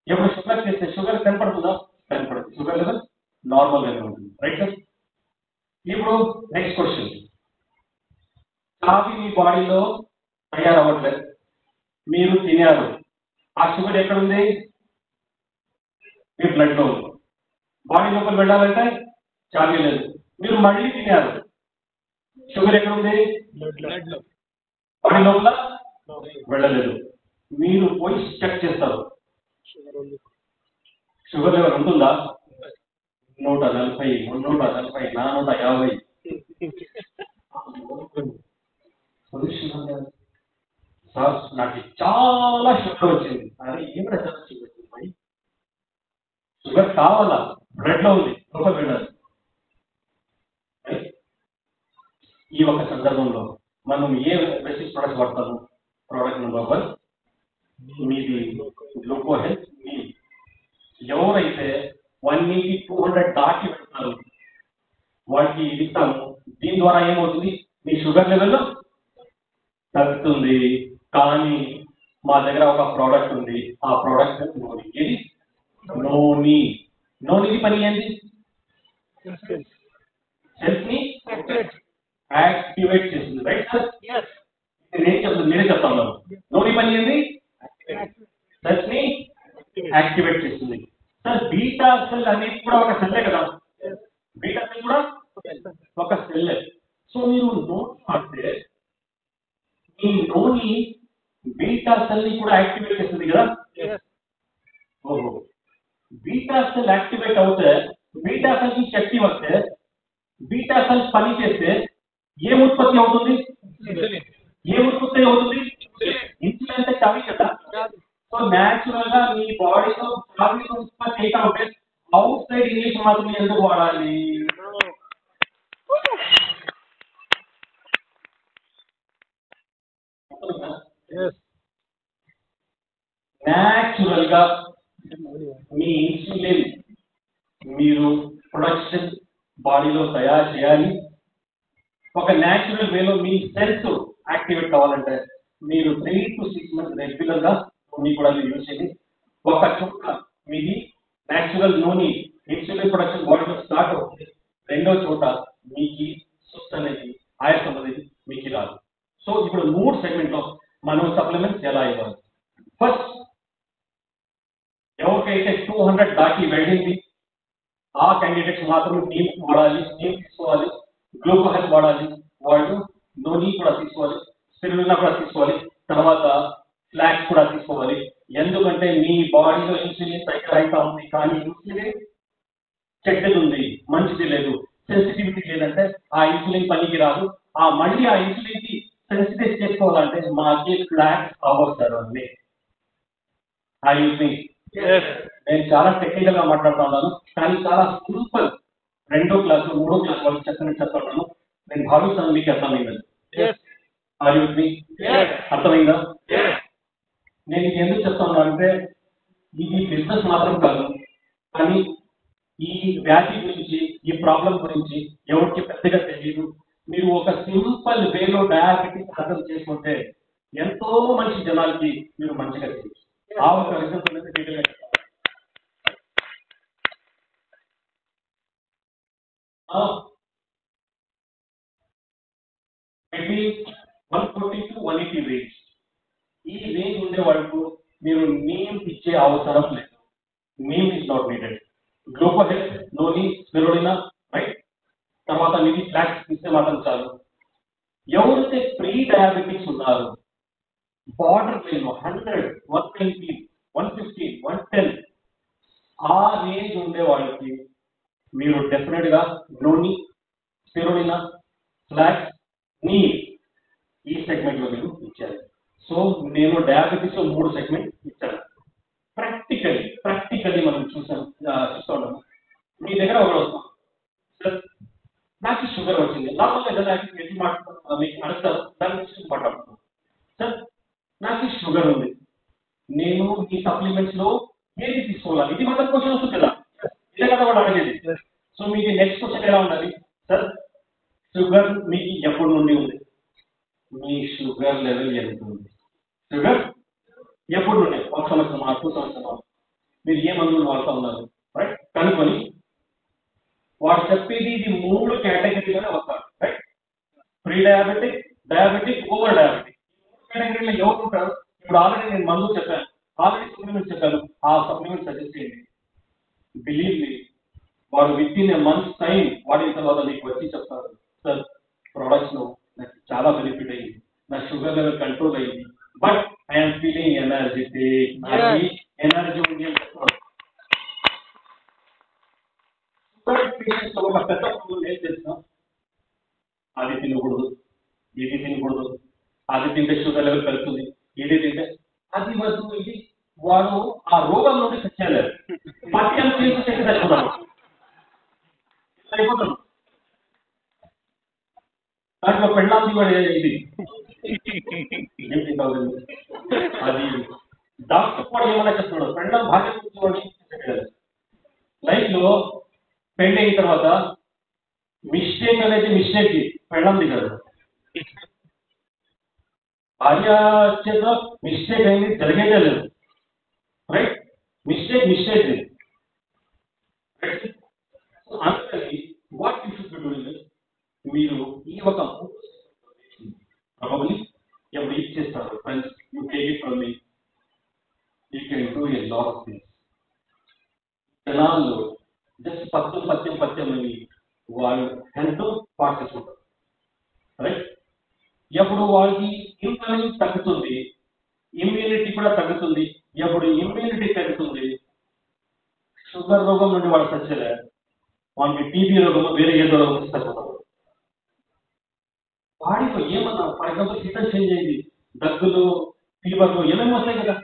ఎప్పుడు షుగర్ చేస్తే షుగర్ కనపడుతుందా? కనపడదు. షుగర్ లెవెల్ నార్మల్ గానే ఉంటుంది. Right sir. ఇప్పుడు నెక్స్ట్ క్వశ్చన్, కాఫీ మీ బాడీలో తయారవ్వట్లేదు, మీరు తినారు, ఆ షుగర్ ఎక్కడ ఉంది? మీ బ్లడ్ లో ఉంది. బాడీ లోపల వెళ్ళాలంటే చావీ లేదు, మీరు మళ్ళీ తినారు, షుగర్ ఎక్కడ ఉంది? బాడీ లోపల వెళ్ళలేదు. మీరు పోయి చెక్ చేస్తారు, షుగర్ లెవెల్ ఉంటుందా? 140, 340, 450. సార్ నాకు చాలా షుగర్ వచ్చింది. అరే ఏం సార్ షుగర్ వచ్చింది? షుగర్ కావాలా? బ్లడ్ లో ఉంది, లోపల వెళ్ళాలి. ఈ ఒక సందర్భంలో మనం ఏ బేసిక్ ప్రొడక్ట్స్ వాడతాము? ప్రోడక్ట్ నెంబర్ 1 మీది గ్లూకో హెల్త్. మీ ఎవరైతే 180, 200 దాటి పెడతారు వాటికి ఇది ఇస్తాము. దీని ద్వారా ఏమవుతుంది? మీ షుగర్ లెవెల్ తగ్గుతుంది. కానీ మా దగ్గర ఒక ప్రోడక్ట్ ఉంది, ఆ ప్రోడక్ట్ నోని. ఇది నోని. నోనిది పని ఏంటి? సెల్స్ ని యాక్టివేట్ చేస్తుంది. Right sir? నేను చెప్తాను, నేనే చెప్తాను. నోని పని ఏంటి? సెల్స్ ని యాక్టివేట్ చేస్తుంది. సార్ బీటా సెల్ అనేది కూడా ఒక సెల్లే కదా? బీటా సెల్ కూడా ఒక సెల్లే. సో మీరు నోని వాడితే మీ నోని బీటా సెల్ ని కూడా యాక్టివేట్ చేస్తుంది కదా? ఓహో, బీటా సెల్ యాక్టివేట్ అవుతే, బీటా సెల్ కి శక్తి వస్తే, బీటా సెల్ పని చేస్తే ఏం ఉత్పత్తి అవుతుంది? ఏం ఉత్పత్తి అవుతుంది? ఇన్సులిన్ అంటే చావి కదా? సో న్యాచురల్ గా మీ బాడీలో చావి ఉత్పత్తి అయితే ఉంటే అవుట్ సైడ్ ఇంగ్లీష్ మాత్రం ఎందుకు వాడాలి? న్యాచురల్ గా మీ ఇన్సులిన్ మీరు ప్రొడక్షన్ బాడీలో తయారు చేయాలి. ఒక న్యాచురల్ వేలో మీ సెల్స్ యాక్టివేట్ కావాలంటే మీరు 3 to 6 months రెగ్యులర్ గా నూనె కూడా యూజ్ చేయండి. ఒక చుక్క మీది న్యాచురల్ నూనె ఇన్సులిన్ ప్రొడక్షన్ బాడీలో స్టార్ట్ అవుతుంది. రెండో చోట మీకు సుస్త్ అనేది, ఆయాసం అనేది మీకు రాదు. సో ఇప్పుడు 3 సెగ్మెంట్ లో మనం సప్లిమెంట్స్ ఎలా ఇవ్వాలి? ఫస్ట్, ఎవరికైతే 200 దాటి వెళ్ళింది ఆ క్యాండిడేట్స్ మాత్రం టీమ్ వాడాలి, టీమ్ తీసుకోవాలి, గ్లూకో హెల్త్ వాడాలి. వాళ్ళు నోని కూడా తీసుకోవాలి, స్పిరులినా కూడా తీసుకోవాలి, తర్వాత ఫ్లాక్స్ కూడా తీసుకోవాలి. ఎందుకంటే మీ బాడీలో ఇన్సులిన్ తయారైతా ఉంది, కానీ ఇన్సులిన్ చెడ్డది ఉంది, మంచిది లేదు, సెన్సిటివిటీ లేదంటే ఆ ఇన్సులిన్ పనికి రాదు. ఆ మళ్ళీ ఆ ఇన్సులిన్ కి సెన్సిటైజ్ చేసుకోవాలంటే మాకి ఫ్లాక్స్ అవసరం అండి. ఐ థింక్ నేను చాలా టెక్నికల్ గా మాట్లాడుతున్నాను, కానీ చాలా సింపుల్ 2వ క్లాస్ 3వ క్లాస్ వాళ్ళకి చెప్తున్నాను. నేను భావిస్తాను మీకు అర్థమైందని. అర్థమైందా? నేను ఇది ఎందుకు చెప్తాను అంటే ఇది బిజినెస్ మాత్రం కాదు, కానీ ఈ వ్యాధి గురించి, ఈ ప్రాబ్లం గురించి ఎవరికి పెద్దగా తెలియదు. మీరు ఒక సింపుల్ వేలో డయాబెటిస్ అర్థం చేసుకుంటే ఎంతో మంచి జనాలకి మీరు మంచిగా చేయొచ్చు. ఆ ఒక రిజల్ట్ డీటెయిల్ గా 140 to 180 రేంజ్. ఈ రేంజ్ ఉండే వరకు మీరు నేమ్ ఇచ్చే అవసరం లేదు. Name is not needed. Gluco Health, noni, spirulina, right? తర్వాత మీకు ఫ్లాక్స్ ఇస్తే మాత్రం చాలు. ఎవరైతే ప్రీ డయాబెటిక్స్ ఉన్నారు, బార్డర్ లైన్ 100, 120, 150, 110 ఆ రేంజ్ ఉండే వాళ్ళకి మీరు డెఫినెట్ గా నోని, స్పిరులినా, ఫ్లాక్స్, నీమ్ ఈ సెగ్మెంట్ లో మీరు ఇచ్చారు. సో నేను డయాబెటీస్ లో 3 సెగ్మెంట్ ఇచ్చాను. ప్రాక్టికల్లీ మనం చూస్తూ ఉన్నాము. మీ దగ్గర ఒకటి వస్తాం, సార్ నాకు షుగర్ వచ్చింది, నార్మల్గా ఎట్లా మాట్లాడుతున్నాను మీకు అడుగుతారు, దాని గురించి మాట్లాడుతున్నాను. సార్ నాకు షుగర్ ఉంది, నేను ఈ సప్లిమెంట్స్ లో ఏది తీసుకోవాలి? ఇది మాత్రం క్వశ్చన్ వస్తుంది కదా, ఇదే కదా వాడు అడిగేది. సో మీకు నెక్స్ట్ క్వశ్చన్ ఎలా ఉండాలి? సార్ షుగర్ మీకు ఎప్పటి నుండి ఉంది? మీ షుగర్ లెవెల్ ఎంత ఉంది? షుగర్ ఎప్పుడు నుండి? 1 సంవత్సరం, మీరు ఏ మందులు వాడుతూ ఉన్నారు, రైట్? కనుక్కొని వాడు చెప్పేది ఇది 3 కేటగిరీలోనే వస్తారు, right? Pre diabetic, diabetic, over diabetic. కేటగిరీలో ఎవరు ఉంటారు? ఇప్పుడు ఆల్రెడీ నేను మందులు చెప్పాను, ఆల్రెడీ సప్లిమెంట్స్ చెప్పాను, ఆ సప్లిమెంట్ సజెస్ట్ చేయండి. బిలీవ్ మీ, వాడు with in a months time వాడిన తర్వాత నీకు వచ్చి చెప్తారు, సార్ ప్రొడక్ట్స్ లో నాకు చాలా బెనిఫిట్ అయ్యింది, నా షుగర్ లెవెల్ కంట్రోల్ అయ్యింది, but I'm feeling energetic, energy ఉంది అని చెప్తారు. షుగర్ పేషెంట్స్ ఒక పెద్ద ప్రాబ్లం ఏం చేసినా, అది తినకూడదు, ఇది తినకూడదు, అది తింటే షుగర్ లెవెల్ పెరుగుతుంది, ఇది తింటే అది వద్దు, ఇది వాడు ఆ రోగం నుండి తెచ్చేయలేరు. పత్యం చేసి చచ్చిపోతాడు, అయిపోతాడు. దాంట్లో పెళ్ళాంది వాడు ఇది అది డాక్టర్ కూడా ఏమన్నా చెప్తున్నాడు, పెళ్ళం భార్య కూర్చోని లైఫ్ లో పెళ్లి అయిన తర్వాత మిస్టేక్ అనేది మిస్టేక్ పెళ్ళంది కాదు, భార్య చేత మిస్టేక్ అనేది జరిగేదే లేదు, రైట్? మిస్టేక్ మిస్టేక్ అందుకని what you should be doing, మీరు ఈ ఒక ప్రాబబ్లీ ఎవరు యూజ్ చేస్తారు, friends you take it from me, you can do a lot of things. జనాల్లో జస్ట్ పత్యం అని వాళ్ళు హెల్త్ పాటు చేసుకుంటారు, రైట్? ఎప్పుడు వాళ్ళకి ఇన్కమ్ తగ్గుతుంది, ఇమ్యూనిటీ కూడా తగ్గుతుంది. ఎప్పుడు ఇమ్యూనిటీ తగ్గుతుంది, షుగర్ రోగం నుండి వాళ్ళు సచ్చలే, వాళ్ళకి టీబీ రోగము వేరే ఏదో రోగం తగ్గుతారు. బాడీలో ఏమన్నా ఫర్ ఎగ్జాంపుల్ సీజన్ చేంజ్ అయింది, దగ్గులు, ఫీవర్లు ఏమేమి వస్తాయి కదా,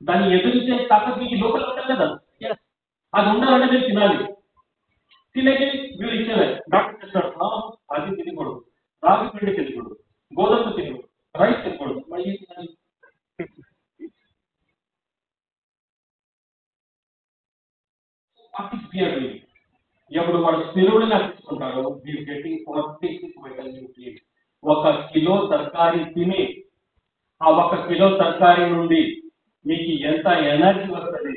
దాన్ని ఎదురించే తాకత్ మీకు లోపల ఉంటుంది కదా, అది ఉండాలంటే మీరు తినాలి. తినేకి వీళ్ళు ఇచ్చేదే డాక్టర్ చెప్తాడు, అది తినకూడదు, రాగి పిండి తినకూడదు, గోధుమ తినకూడదు, రైస్ తినకూడదు, మళ్ళీ తినాలి. ఎప్పుడు వాడు స్థిరుడిగా తీసుకుంటాడో వీళ్ళు గెటింగ్ 46 వైటల్ న్యూట్రియన్స్. 1 కిలో తరకారీ తిని ఆ 1 కిలో తరకారీ నుండి మీకు ఎంత ఎనర్జీ వస్తుంది?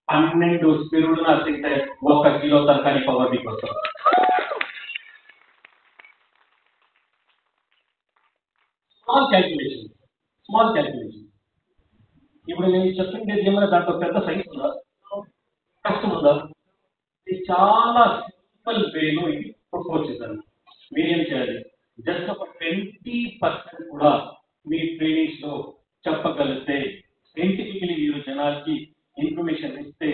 12 స్థిరుడుగా తింటే 1 కిలో తరకారీ పవర్ మీకు వస్తుంది. Small calculation. ఇప్పుడు నేను చెప్పింది ఏమైనా దాంట్లో పెద్ద సైన్స్ ఉందా, కష్టం ఉందా? ఇది చాలా సింపుల్ వేలో ఇది ప్రపోజ్ చేశాను. మీరేం చేయాలి, జస్ట్ ఒక 20% కూడా మీ ట్రైనింగ్స్ లో చెప్పగలిగితే, సైంటిఫికలీ మీరు జనాలకి ఇన్ఫర్మేషన్ ఇస్తే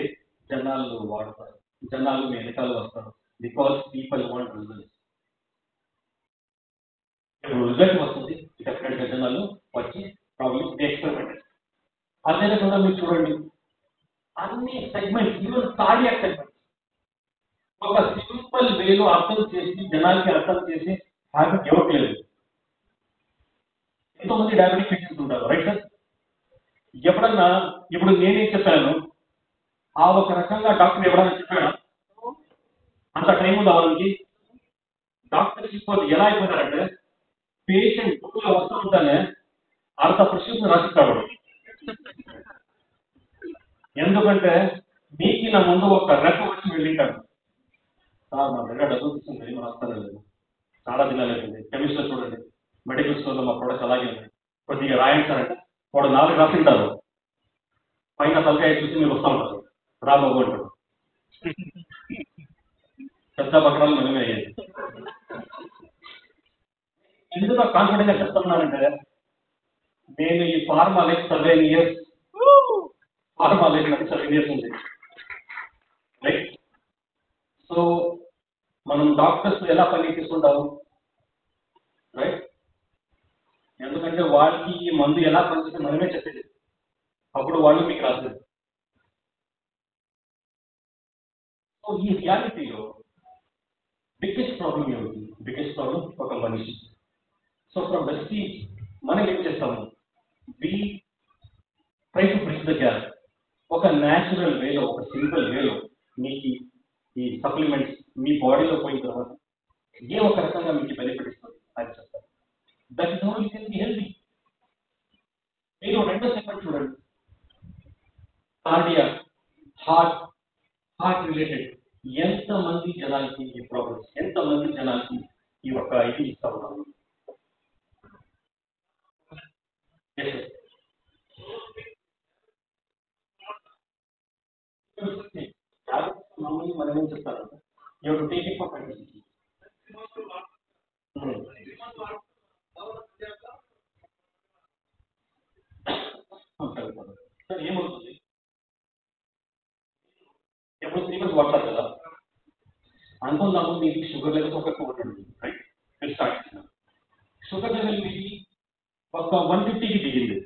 జనాలు వాడతారు, జనాలు మీ వెనకాల వస్తారు. Because people want results. ఇప్పుడు రిజల్ట్ వస్తుంది, డెఫినెట్ గా జనాలు వచ్చి ప్రాబ్లమ్ ఎక్స్పెరిమెంట్. అదే రకంగా మీరు చూడండి, అన్ని సెగ్మెంట్స్, ఈవెన్ కార్డియాక్ సెగ్మెంట్ ఒక సింపుల్ వేలో అర్థం చేసి జనాలకి అర్థం చేసి హ్యాబిట్ ఇవ్వట్లేదు. ఎంతోమంది డయాబెటిక్ పేషెంట్స్ ఉంటారు, రైట్ సార్? ఎప్పుడన్నా ఇప్పుడు నేనేం చెప్పాను, ఆ ఒక రకంగా డాక్టర్ ఎవడన్నా చెప్పాడా? అంత టైం ఉందా వాళ్ళకి? డాక్టర్ ఇప్పుడు ఎలా అయిపోతారంటే, పేషెంట్ బుక్లో వస్తూ ఉంటానే అంత ప్రిస్క్రిప్షన్ రాసిస్తాడు. ఎందుకంటే మీకు నా ముందు ఒక రెక్క వచ్చి వెళ్ళింటాడు, సార్ మా దగ్గర డబ్బులు తీసుకుంటే మన వస్తాను లేదు, చాలా దినాలైపోయింది, కెమిస్ట్లో చూడండి, మెడికల్ స్టోర్లో మా ప్రొడక్ట్స్ అలాగే ఉన్నాయి, కొద్దిగా రాయండి సార్ అంటే వాడు 4 రాసింటారు, పైన తలకాయ చూసి మీరు వస్తూ ఉంటారు, రాబాబు అంటారు. పెద్ద పక్కడాలు మనమే అయ్యేది. ఎందుకు కాన్ఫిడెంట్ గా చెప్తున్నానంటే, నేను ఈ pharma life 7 years, pharma life 7 years ఉంది, రైట్? సో మనం డాక్టర్స్ ఎలా పని తీసుకుంటాము, రైట్? ఎందుకంటే వాళ్ళకి ఈ మందు ఎలా పనిచేస్తే మనమే చెప్పేది, అప్పుడు వాళ్ళు మీకు రాసేది. సో ఈ రియాలిటీలో బిగ్గెస్ట్ ప్రాబ్లం ఏమిటి? బిగ్గెస్ట్ ప్రాబ్లం ఒక మనిషి. సో ఫ్రమ్ ద స్టీజ్ మనం ఏం చేస్తాము, we try to bridge the gap. ఒక న్యాచురల్ వేలో, ఒక సింపుల్ వేలో మీకు ఈ సప్లిమెంట్స్ మీ బాడీలో పోయిన తర్వాత ఏ ఒక రకంగా మీకు బెనిఫిట్ ఇస్తుంది అని చెప్తారు. That is how you can be healthy. మీరు రెండో సెగ్మెంట్ చూడండి, కార్డియాక్. హార్ట్ హార్ట్ రిలేటెడ్ ఎంతమంది జనాలకి ఈ ప్రాబ్లమ్స్, ఎంతమంది జనాలకి ఈ ఒక ఇది ఇస్తా ఉన్నాము. మామూలు మనం ఏం చెప్తారు, ఎవరు టేకింగ్ ఫర్ కంట్రీ సార్ ఏమవుతుంది, ఎప్పుడు 3 మంత్స్ వాడతారు కదా, అనుకుందాము మీకు షుగర్ లెవెల్స్ ఒక 200 రైట్, మీరు స్టార్ట్ చేసిన షుగర్ లెవెల్ మీది ఒక 150కి దిగింది.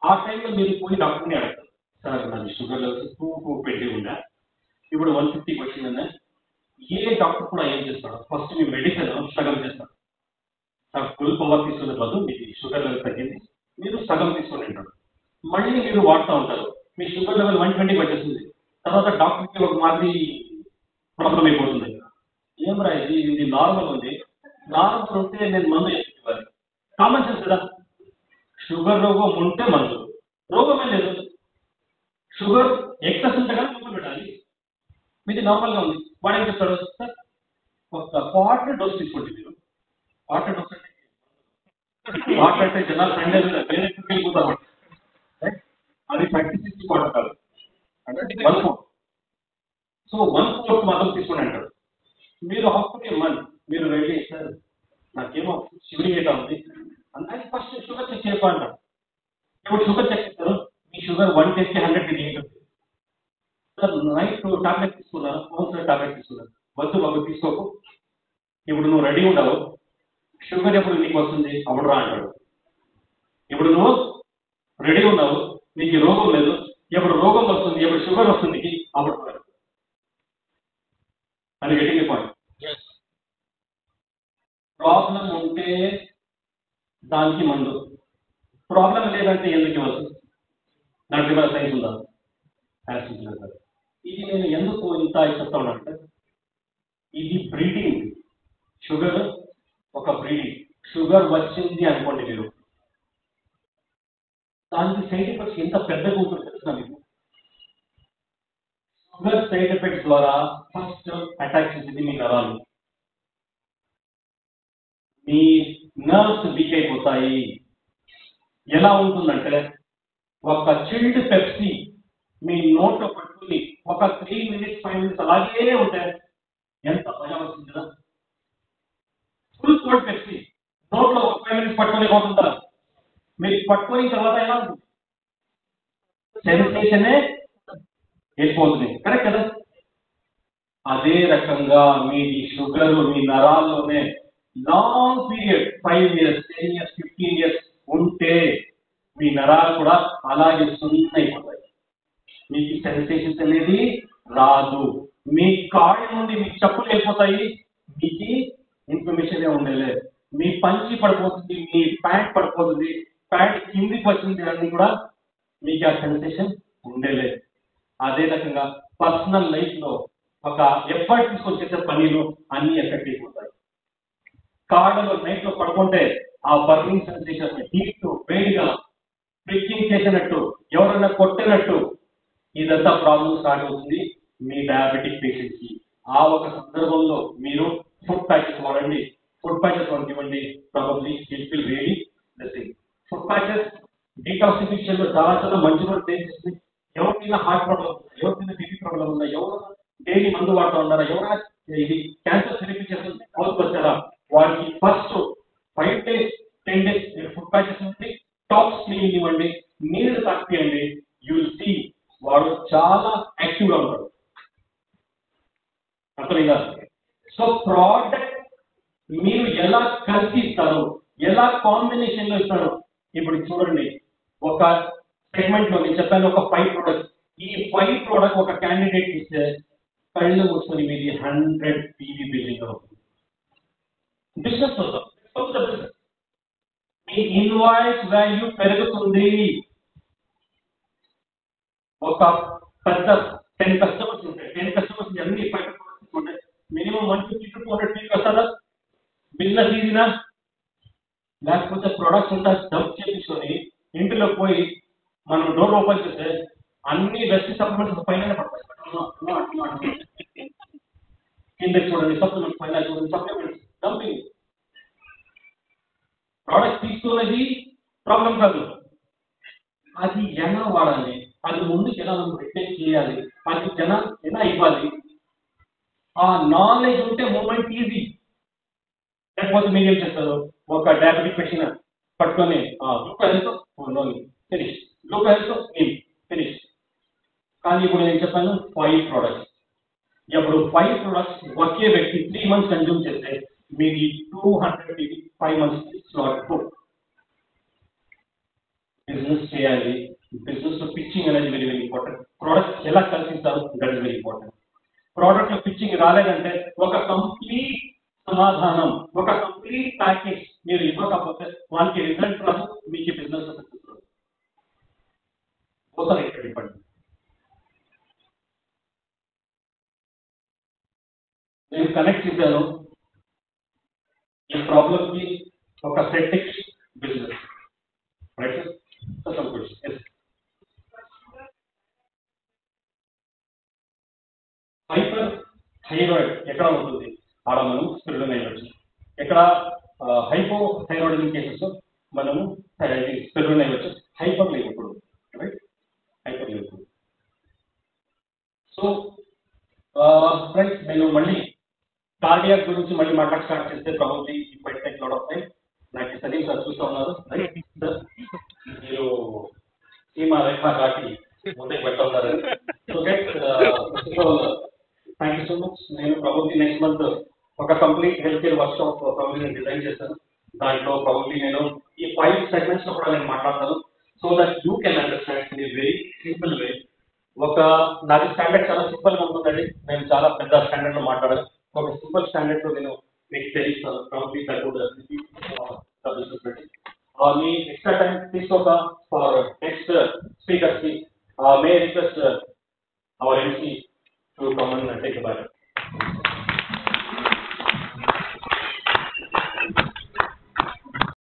ఆ టైంలో మీరు పోయి డాక్టర్ని అడగతారు, సార్ నాది షుగర్ లెవెల్స్ 220 ఉందా, ఇప్పుడు 150కి వచ్చిందన్నా. ఏ డాక్టర్ కూడా ఏం చేస్తాడు, ఫస్ట్ మీ మెడిసిన్ స్ట్రగల్ చేస్తాడు. సార్ ఫుల్ పవర్ తీసుకునే బదులు మీకు షుగర్ లెవెల్ తగ్గింది, మీరు సగం తీసుకొని ఉంటాడు. మళ్ళీ మీరు వాడుతూ ఉంటారు, మీ షుగర్ లెవెల్ 120 వచ్చేస్తుంది. తర్వాత డాక్టర్కి ఒక మాదిరి ప్రాబ్లం అయిపోతుంది. ఏం రా ఇది నార్మల్ ఉంది, నార్మల్ ఉంటే నేను మందు ఇవ్వాలి. కామన్ సెన్స్ కదా, షుగర్ రోగం ఉంటే మందు, రోగమే లేదు, షుగర్ ఎక్సెస్ ఉంటే కానీ మందు పెట్టాలి. మీది నార్మల్గా ఉంది, వాడు ఏం చెప్తాడు, సార్ ఒక క్వార్టర్ డోస్ తీసుకోండి. మీరు క్వార్టర్ డోస్ అంటే వాటర్ అంటే జనాలు సండే వేరే వెళ్ళిపోతారు, అది 36 క్వార్టర్ కాదు, అంటే 1/4. సో 1/4 మాత్రం తీసుకోండి అంటారు. మీరు హాస్పిటల్ ఇవ్వండి, మీరు వెళ్ళి సార్ నాకేమో షుగర్ ఏటా ఉంది అంటే ఫస్ట్ షుగర్ చెక్ చేయమంటారు. ఇప్పుడు షుగర్ చెక్ చేస్తారు, మీ షుగర్ 110కి 100కి దిగుతుంది. సార్ నైట్ టాబ్లెట్ తీసుకున్నాను, సార్ టాబ్లెట్ తీసుకున్నాను, వద్దు బాబు తీసుకోకు, ఇప్పుడు నువ్వు రెడీ ఉండవు, షుగర్ ఎప్పుడు నీకు వస్తుంది అప్పుడు రా అంటాడు. ఇప్పుడు నువ్వు రెడీ ఉన్నావు, నీకు రోగం లేదు, ఎప్పుడు రోగం వస్తుంది, ఎప్పుడు షుగర్ వస్తుంది అప్పుడు అది గెటింగ్ పాయింట్. ప్రాబ్లం ఉంటే దానికి మందు, ప్రాబ్లం లేదంటే ఎందుకు ఇవ్వచ్చు, దాంట్లో ఏమైనా సైన్స్ ఉందా? ఇది నేను ఎందుకు ఇంత చెప్తా ఉన్నానంటే, ఇది బ్రీడింగ్, షుగర్ ఒక బ్రీడింగ్. షుగర్ వచ్చింది అనుకోండి మీరు, దానికి సైడ్ ఎఫెక్ట్స్ ఎంత పెద్దగా ఉంటుందో తెలుసా మీకు? షుగర్ సైడ్ ఎఫెక్ట్స్ ద్వారా ఫస్ట్ అటాక్ చేసేది మీ నరాలు, మీ నర్వ్స్ వీక్ అయిపోతాయి. ఎలా ఉంటుందంటే, ఒక చిల్డ్ పెప్సీ మీ నోట్లో పట్టుకుని ఒక 3 minutes 5 minutes అలాగే ఉంటాయి, ఎంత భయం వస్తుంది కదా. ఫుల్ కోల్డ్ పెప్సీ నోట్లో ఒక 5 minutes పట్టుకొని పోతుందా, మీరు పట్టుకొని తర్వాత ఎలా ఉంటుంది, సెన్సేషనే వెళ్ళిపోతుంది, కరెక్ట్ కదా. అదే రకంగా మీది షుగర్ మీ నరాల్లోనే long period 5 years 10 years 15 years ఉంటే మీ నరాలు కూడా అలాగే సున్నైపోతాయి, మీకు సెన్సేషన్స్ అనేది రాదు, మీ కాళ్ళ నుండి మీ చెప్పులు వెళ్ళిపోతాయి, మీకు ఇన్ఫర్మేషన్ ఉండేలే, మీ పంచి పడిపోతుంది, మీ ప్యాంట్ పడిపోతుంది, ప్యాంట్ కిందికి వచ్చింది అన్ని కూడా మీకు ఆ సెన్సేషన్ ఉండేలే. అదే రకంగా పర్సనల్ లైఫ్ లో ఒక ఎఫర్ట్ తీసుకొని చేసే పనిలో అన్ని ఎఫెక్ట్ అయిపోతాయి. కాళ్ళలో నైట్ లో పడుకుంటే ఆ బర్నింగ్ సెన్సేషన్, హీట్, వేడిగా ప్రిక్కింగ్ చేసినట్టు, ఎవరైనా కొట్టినట్టు, ఇదంతా ప్రాబ్లం స్టార్ట్ అవుతుంది మీ డయాబెటిక్ పేషెంట్స్ కి. ఆ ఒక సందర్భంలో మీరు ఫుడ్ ప్యాచెస్ వాడండి, ఫుడ్ ప్యాచెస్ ఇవ్వండి, probably it will really blessing. Food patches detoxification లో చాలా చాలా మంచి వర్క్ చేస్తుంది. ఎవరికైనా హార్ట్ ప్రాబ్లం ఉందా, ఎవరికైనా బీపీ ప్రాబ్లం ఉందా, ఎవరు డైలీ మందు వాడుతూ ఉన్నారా, ఎవరైనా ఇది క్యాన్సర్ థెరపీ చేస్తుంది వచ్చారా, వారికి first 5 days 10 days food patches ఉంది, టాక్స్ క్లీనింగ్ ఇవ్వండి, నీళ్ళు తాకియండి, యూ విల్ సీ వాడు చాలా యాక్టివ్ గా ఉంటాడు, అర్థమైందా. సో ప్రోడక్ట్ మీరు ఎలా కలిసి ఇస్తారు, ఎలా కాంబినేషన్ లో ఇస్తారు. ఇప్పుడు చూడండి, ఒక సెగ్మెంట్ లో నేను చెప్పాను ఒక 5 products, ఈ 5 products ఒక క్యాండిడేట్ ఇస్తే కళ్ళు మూసుకొని మీది 100 PV బిల్డింగ్ అవుతుంది. బిజినెస్ అవుతుంది, మీ ఇన్వాయిస్ వాల్యూ పెరుగుతుంది. ఒక పెద్ద 10 customers ఉంటాయి, 10 customers అన్ని 5 products ఉంటాయి, మినిమం 150 to 200 PV వస్తుందా, బిజినెస్ ఈజీనా. లేకపోతే ప్రొడక్ట్స్ అంతా డబ్ చేయించుకొని ఇంటిలో పోయి మనం డోర్ ఓపెన్ చేస్తే అన్ని బెస్ట్ సప్లిమెంట్స్ పైన పడతాయి. కింద చూడండి సప్లిమెంట్స్, పైన చూడండి సప్లిమెంట్స్, డంపింగ్. ప్రోడక్ట్ తీసుకునేది ప్రాబ్లం కాదు, అది ఎలా వాడాలి, అది ముందుకు ఎలా మనం రిటైన్ చేయాలి, అది ఎలా ఇవ్వాలి, ఆ నాలెడ్జ్ ఉంటే మూమెంట్ ఈజీ. లేకపోతే మీరు ఏం చేస్తారు, ఒక డయాబెటిక్ పేషెంట్ పట్టుకొని గ్లూకోజ్ ఫినిష్, గ్లూకోజ్ ఫినిష్. కానీ ఇప్పుడు నేను చెప్పాను 5 products. ఇప్పుడు 5 products ఒకే వ్యక్తి 3 months కన్జ్యూమ్ చేస్తే మీకు 200 5 months స్లాట్. బిజినెస్ చేయాలి, బిజినెస్ లో పిచ్చింగ్ అనేది వెరీ వెరీ ఇంపార్టెంట్. ప్రోడక్ట్ ఎలా కల్పిస్తారు, that is very important. Product లో పిచ్చింగ్ రాలేదంటే ఒక కంప్లీట్ సమాధానం, ఒక కంప్లీట్ ప్యాకేజ్ మీరు ఇవ్వకపోతే వాళ్ళకి రిజల్ట్ రాదు, మీకు బిజినెస్ ఒకసారి ఇక్కడ ఇవ్వండి. నేను కనెక్ట్ చేశాను ఈ ప్రాబ్లమ్ కి ఒక సెటిక్స్ బిజినెస్, రైట్? హైపర్ థైరాయిడ్ ఎక్కడ ఉంటుంది, ఆడ మనం స్పిరులినా ఇవ్వచ్చు. ఎక్కడ హైపో థైరాయిడ్ కేసెస్ మనము స్పిరులినా ఇవ్వచ్చు. హైపర్ లేవప్పుడు, రైట్? హైపర్ లేవప్పుడు. సో ఫ్రెండ్స్, నేను మళ్ళీ కార్డియాక్ గురించి మళ్ళీ మాట్లాడి స్టార్ట్ చేస్తే ప్రాబ్లీ ఇప్పటి టైక్ లాట్ ఆఫ్ టైం. నాకు సలీం సార్ చూస్తూ ఉన్నారు, రైట్? మీరు సీమా రేఖ దాటి ముందుకు పెట్టుకున్నారని. Thank you so much. నేను ప్రాబ్లీ నెక్స్ట్ మంత్ ఒక complete health care workshop probably నేను డిజైన్ చేస్తాను. దాంట్లో ప్రాబ్లీ నేను ఈ 5 segments లో కూడా నేను మాట్లాడతాను. So that you can understand in very simple way. నాది స్టాండర్డ్ చాలా సింపుల్ గా ఉంటుందండి, నేను చాలా పెద్ద స్టాండర్డ్ లో మాట్లాడాను. ఒక సింపుల్ స్టాండర్డ్ లో నేను మీకు తెలియస్తాను. ప్రాబ్లీ మీ ఎక్స్ట్రా టైం తీసుకోక ఫర్ నెక్స్ట్ స్పీకర్స్ కి may request our MC to come and take a bite.